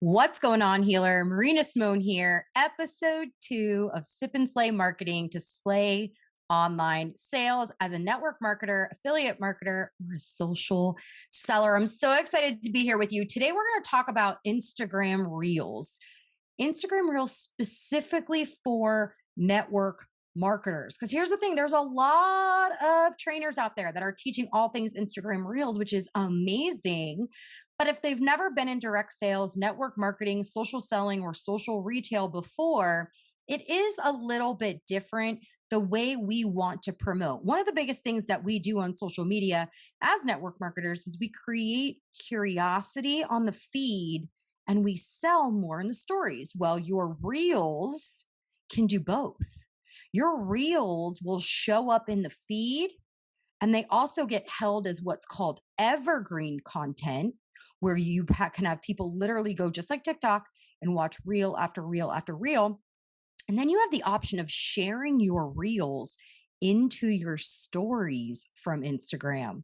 What's going on, healer? Marina Simone here, episode 2 of Sip and Slay Marketing to Slay Online Sales as a network marketer, affiliate marketer, or a social seller. I'm so excited to be here with you. Today, we're going to talk about Instagram Reels. Instagram Reels specifically for network marketers. Because here's the thing, there's a lot of trainers out there that are teaching all things Instagram Reels, which is amazing. But if they've never been in direct sales, network marketing, social selling, or social retail before, it is a little bit different the way we want to promote. One of the biggest things that we do on social media as network marketers is we create curiosity on the feed and we sell more in the stories. Well, your reels can do both. Your reels will show up in the feed and they also get held as what's called evergreen content, where you can have people literally go just like TikTok and watch reel after reel after reel. And then you have the option of sharing your reels into your stories from Instagram.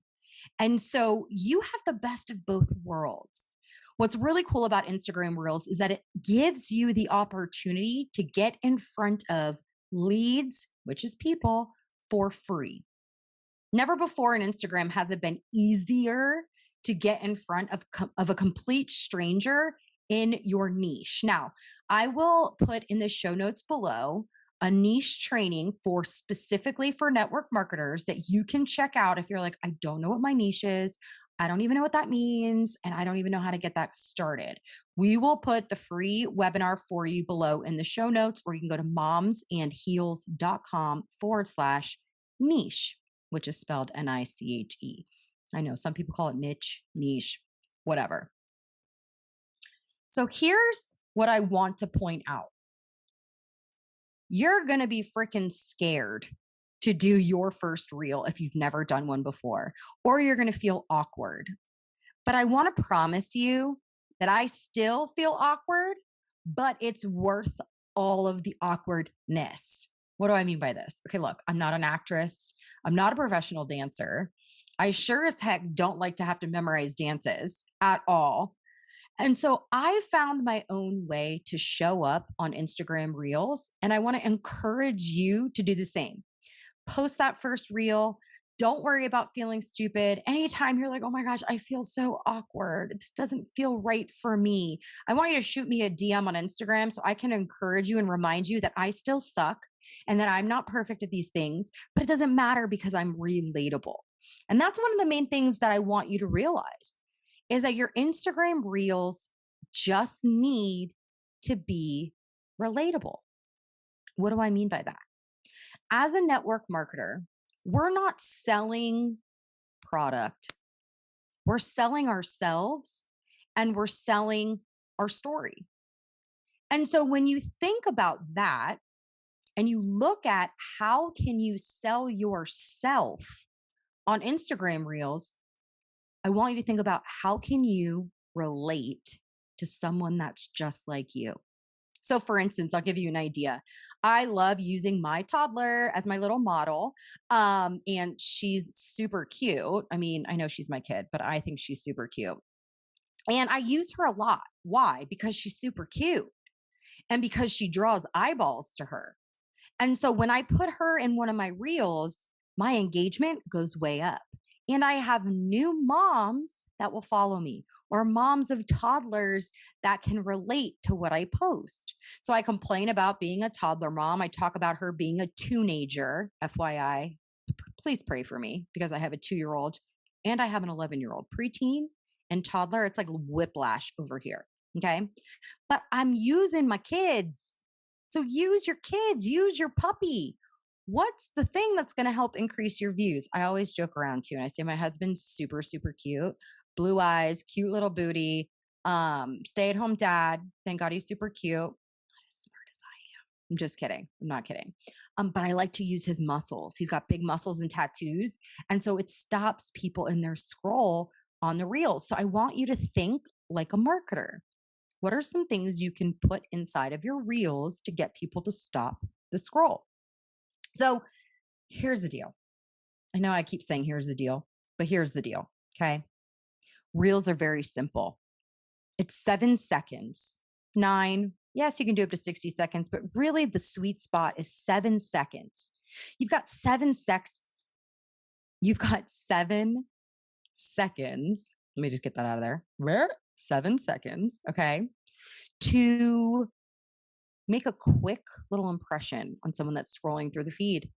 And so you have the best of both worlds. What's really cool about Instagram Reels is that it gives you the opportunity to get in front of leads, which is people, for free. Never before in Instagram has it been easier to get in front of a complete stranger in your niche. Now, I will put in the show notes below a niche training for specifically for network marketers that you can check out if you're like, I don't know what my niche is. I don't even know what that means. And I don't even know how to get that started. We will put the free webinar for you below in the show notes, or you can go to momsandheels.com/niche, which is spelled Niche. I know some people call it niche, whatever. So here's what I want to point out. You're going to be freaking scared to do your first reel if you've never done one before, or you're going to feel awkward. But I want to promise you that I still feel awkward, but it's worth all of the awkwardness. What do I mean by this? Okay, look, I'm not an actress. I'm not a professional dancer. I sure as heck don't like to have to memorize dances at all. And so I found my own way to show up on Instagram Reels, and I want to encourage you to do the same. Post that first reel. Don't worry about feeling stupid. Anytime you're like, oh my gosh, I feel so awkward. This doesn't feel right for me. I want you to shoot me a DM on Instagram so I can encourage you and remind you that I still suck and that I'm not perfect at these things, but it doesn't matter because I'm relatable. And that's one of the main things that I want you to realize is that your Instagram Reels just need to be relatable. What do I mean by that? As a network marketer, we're not selling product. We're selling ourselves and we're selling our story. And so when you think about that and you look at how can you sell yourself on Instagram Reels, I want you to think about how can you relate to someone that's just like you. So for instance, I'll give you an idea. I love using my toddler as my little model. And she's super cute. I mean, I know she's my kid, but I think she's super cute. And I use her a lot. Why? Because she's super cute and because she draws eyeballs to her. And so when I put her in one of my reels, my engagement goes way up. And I have new moms that will follow me, or moms of toddlers that can relate to what I post. So I complain about being a toddler mom. I talk about her being a teenager, FYI. Please pray for me because I have a 2-year-old and I have an 11-year-old preteen and toddler. It's like whiplash over here. Okay. But I'm using my kids. So use your kids, use your puppy. What's the thing that's going to help increase your views? I always joke around too. And I say my husband's super, super cute, blue eyes, cute little booty, stay-at-home dad. Thank God he's super cute. Not as smart as I am. I'm just kidding. I'm not kidding. But I like to use his muscles. He's got big muscles and tattoos. And so it stops people in their scroll on the reels. So I want you to think like a marketer. What are some things you can put inside of your reels to get people to stop the scroll? So here's the deal. I know I keep saying here's the deal, but here's the deal. Okay. Reels are very simple. It's 7 seconds. 9. Yes, you can do up to 60 seconds, but really the sweet spot is 7 seconds. You've got 7 seconds. You've got 7 seconds. Let me just get that out of there. Where? 7 seconds. Okay. To make a quick little impression on someone that's scrolling through the feed.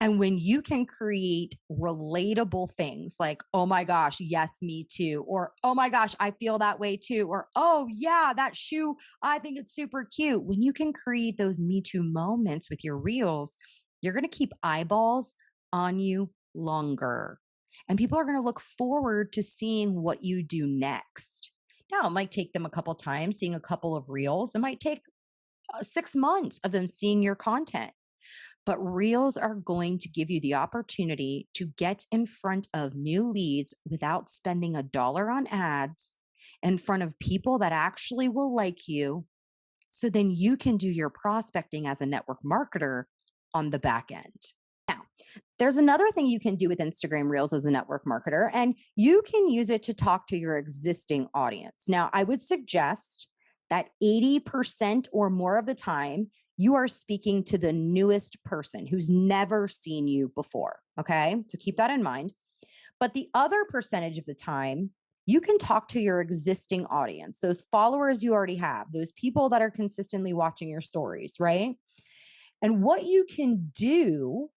And when you can create relatable things like, oh my gosh, yes, me too, or oh my gosh, I feel that way too, or oh yeah, that shoe, I think it's super cute. When you can create those me too moments with your reels, you're going to keep eyeballs on you longer. And people are going to look forward to seeing what you do next. Now, it might take them a couple times, seeing a couple of reels. It might take 6 months of them seeing your content. But reels are going to give you the opportunity to get in front of new leads without spending $1 on ads, in front of people that actually will like you. So then you can do your prospecting as a network marketer on the back end. Now, there's another thing you can do with Instagram Reels as a network marketer, and you can use it to talk to your existing audience. Now, I would suggest that 80% or more of the time, you are speaking to the newest person who's never seen you before. Okay. So keep that in mind. But the other percentage of the time, you can talk to your existing audience, those followers you already have, those people that are consistently watching your stories, right? And what you can do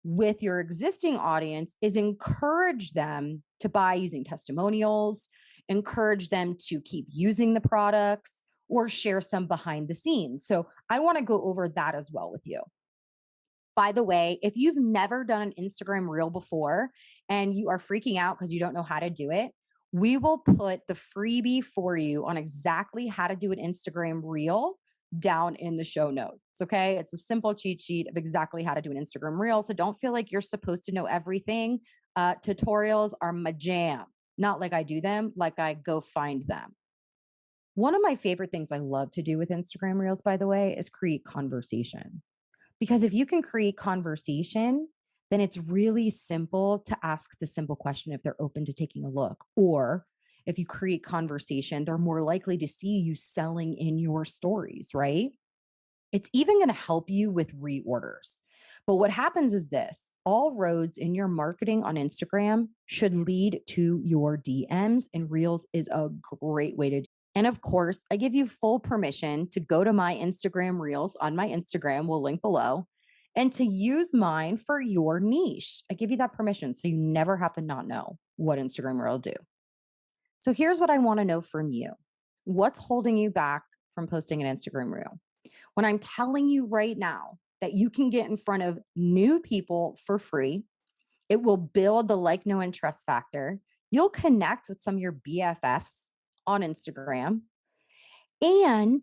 with your existing audience is encourage them to buy using testimonials, encourage them to keep using the products, or share some behind the scenes. So I want to go over that as well with you. By the way, if you've never done an Instagram reel before and you are freaking out because you don't know how to do it, we will put the freebie for you on exactly how to do an Instagram reel down in the show notes. Okay. It's a simple cheat sheet of exactly how to do an Instagram reel. So don't feel like you're supposed to know everything. Tutorials are my jam. Not like I do them, like I go find them. One of my favorite things I love to do with Instagram Reels, by the way, is create conversation. Because if you can create conversation, then it's really simple to ask the simple question if they're open to taking a look. Or if you create conversation, they're more likely to see you selling in your stories, right? It's even going to help you with reorders. But what happens is this: all roads in your marketing on Instagram should lead to your DMs, and Reels is a great way to do. And of course, I give you full permission to go to my Instagram Reels on my Instagram, we'll link below, and to use mine for your niche. I give you that permission so you never have to not know what Instagram Reel will do. So here's what I want to know from you. What's holding you back from posting an Instagram Reel? When I'm telling you right now that you can get in front of new people for free, it will build the like, know, and trust factor. You'll connect with some of your BFFs on Instagram, and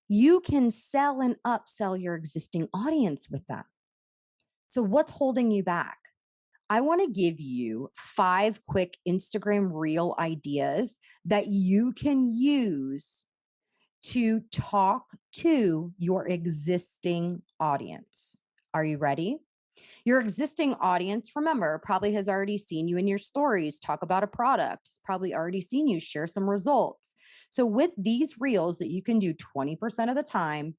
you can sell and upsell your existing audience with them. So, what's holding you back? I want to give you 5 quick Instagram reel ideas that you can use to talk to your existing audience. Are you ready? Your existing audience, remember, probably has already seen you in your stories talk about a product, it's probably already seen you share some results. So, with these reels that you can do 20% of the time,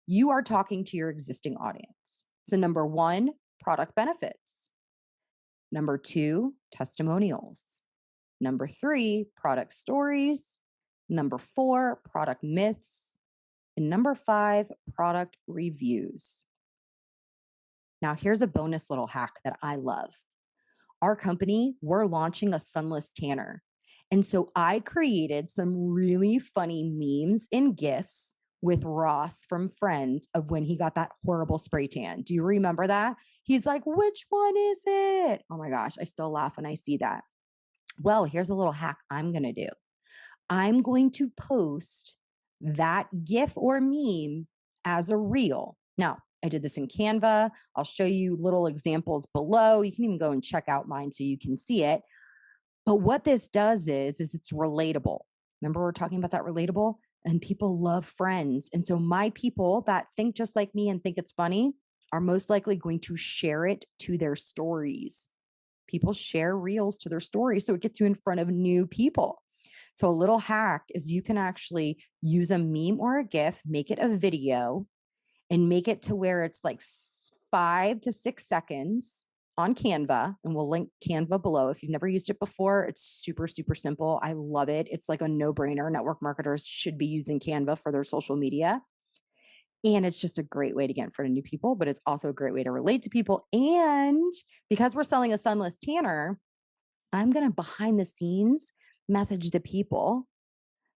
you are talking to your existing audience. So, number 1, product benefits. Number 2, testimonials. Number 3, product stories. Number 4, product myths. And number 5, product reviews. Now, here's a bonus little hack that I love. Our company, we're launching a sunless tanner. And so I created some really funny memes and GIFs with Ross from Friends of when he got that horrible spray tan. Do you remember that? He's like, which one is it? Oh my gosh, I still laugh when I see that. Well, here's a little hack I'm going to do. I'm going to post that GIF or meme as a reel. Now, I did this in Canva. I'll show you little examples below. You can even go and check out mine so you can see it. But what this does is it's relatable. Remember, we're talking about that relatable? And people love Friends. And so my people that think just like me and think it's funny are most likely going to share it to their stories. People share reels to their stories, so it gets you in front of new people. So a little hack is you can actually use a meme or a GIF, make it a video, and make it to where it's like 5 to 6 seconds on Canva. And we'll link Canva below. If you've never used it before, it's super, super simple. I love it. It's like a no brainer. Network marketers should be using Canva for their social media. And it's just a great way to get in front of new people, but it's also a great way to relate to people. And because we're selling a sunless tanner, I'm going to behind the scenes message the people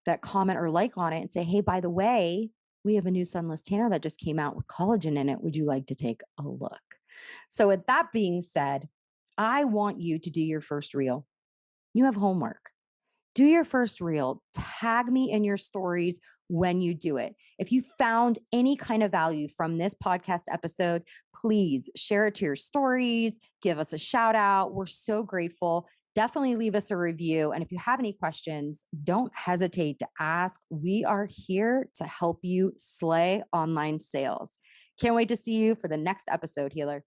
that comment or like on it and say, hey, by the way, we have a new sunless tanner that just came out with collagen in it. Would you like to take a look? So, with that being said, I want you to do your first reel. You have homework. Do your first reel. Tag me in your stories when you do it. If you found any kind of value from this podcast episode, please share it to your stories, give us a shout out. We're so grateful. Definitely leave us a review. And if you have any questions, don't hesitate to ask. We are here to help you slay online sales. Can't wait to see you for the next episode, Healer.